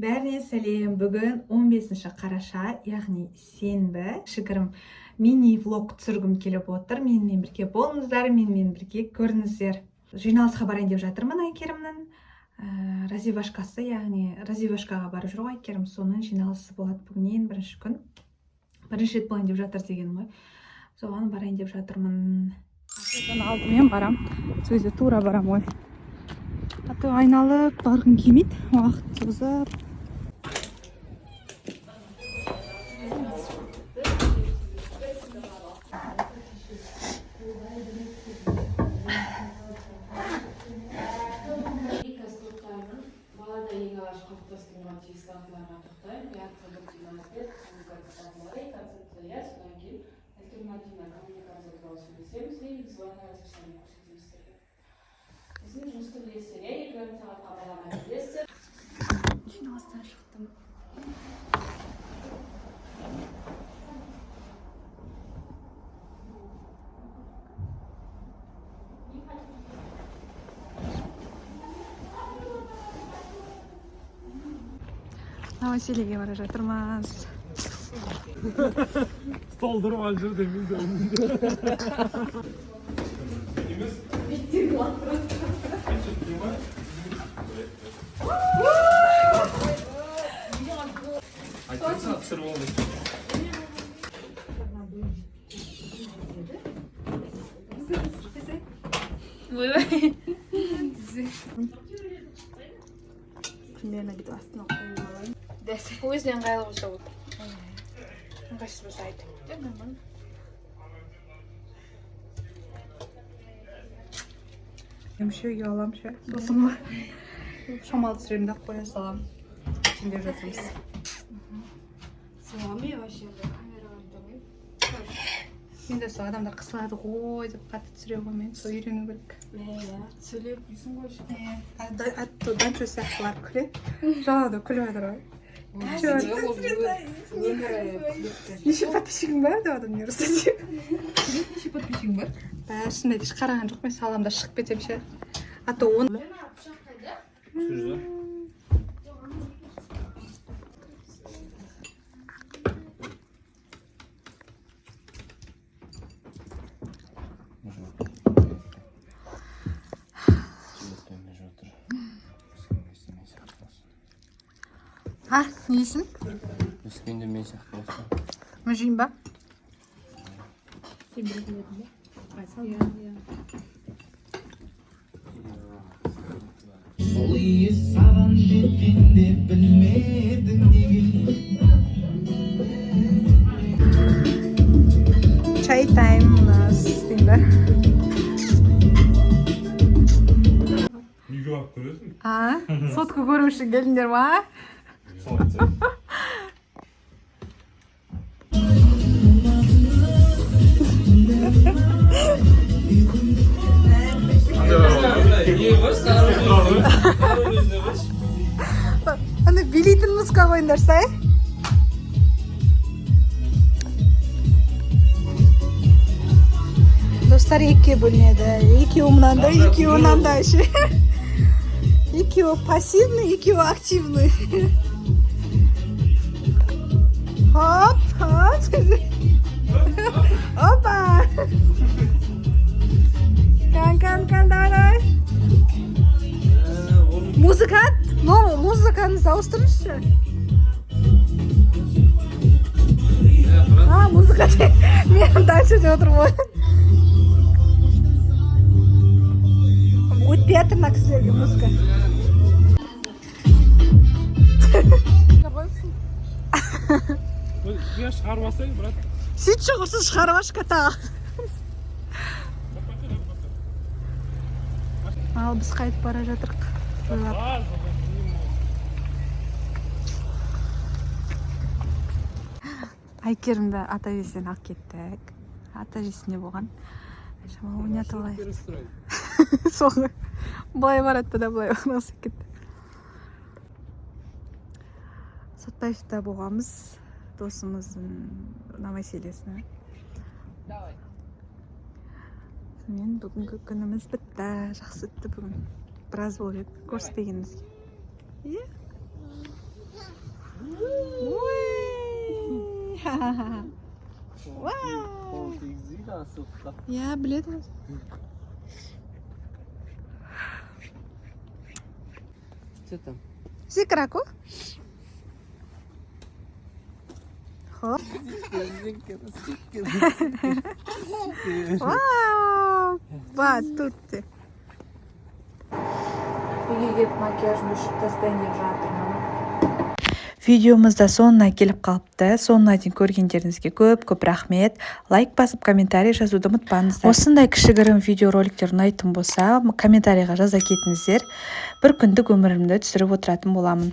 Бәріне сәлем. Бүгін 15 қараша, яғни сенбі. Кішігірім мини-влог түсіргім келіп отыр. Менімен бірге болыңыздар, менімен бірге көріңіздер. Жиналысқа барайын деп жатырмын Айкерімнің. Развивашкасы, яғни развивашкаға барып жүр ғой Айкерім. Соның жиналысы болады бүгіннен бірінші күн. Бірінші рет болайын деп жатыр деген ғой. Соған барайын деп жатырмын. Алдымен барам. Сөзі тура барам ғой. Аты айналып барғым келмейді. Уақыт созып. Жиналыстан шықтым. Новоселиге бара жатырмыз. Столдырып алып жүр демейді. Айтса түсіріп алды. Примерно где-то остановка. Өзіне ыңғайлы болса болды. Ыңғайсыз болса айт. Емшеге алам ше. Сосын шамал түсіремді қоя салам. Ішінде жатырмыз. Сыйламай вообще камераға тұрмай. Енді сол адамдар қысылады ғой деп қатты түсіре ғой мен. Сол үйрену керек. Сөйлеп үйсің ғой ше. Данчо сияқтылар күледі. Жалады күліп жатыр ғой. Неше подписчигің бар деп адам не ұрысады. Неше подписчигің бар? Шынында еш қараған жоқ, мен саламда шығып кетем ше. А то он... А, несін? Өскенде мен сияқты болсын. Мүжейін ба? Сен білетін едің бе? Айсал? Сол ие саған жеткенде білмедің неге. Чай тайм у нас. Дейін ба? Үйге алып көресің? Сотку көру үшін келдіңдер ма? Аны билейтін музыка қойыңдар сай. Достар екіге бөлінеді. Екеуі мынандай, екеуі мынандай ше. Екеуі пассивный, екеуі активный. Хоп, хоп. Опа. Кан, давай. Музыкант? Ну, музыканы ауыстырыңызшы. Музыка де. Мен дальше де отырмын ғой. Өтпей жатыр мына кісілерге музыка. Я шығармасай, брат. Сен шығырсыз шығармаш ката. Ал біз қайтып бара жатырық. Айкерімді ата жесінен алып кеттік. Ата жесінде болған. Шама ойнатып алайық. Соңы былай баратты да былай бағнасы кетті. Сатпаевта болғамыз досымыздың новоселесіне. Мен бүгінгі күніміз бітті, жақсы өтті бүгін. Біраз болып еді, көріспегенімізге. Қол тигізейді асыққа. иә біледі Что там? зикраку хоп вау батутты үйге келіп макияжымды үшіп тастайын деп жатырмын видеомыз да соңына келіп қалыпты. Соңына дейін көргендеріңізге көп рахмет. Лайк басып комментарий жазуды ұмытпаңыздар. Осындай кішігірім видеороликтер ұнайтын болса, комментарийға жаза кетіңіздер. Бір күндік өмірімді түсіріп отыратын боламын.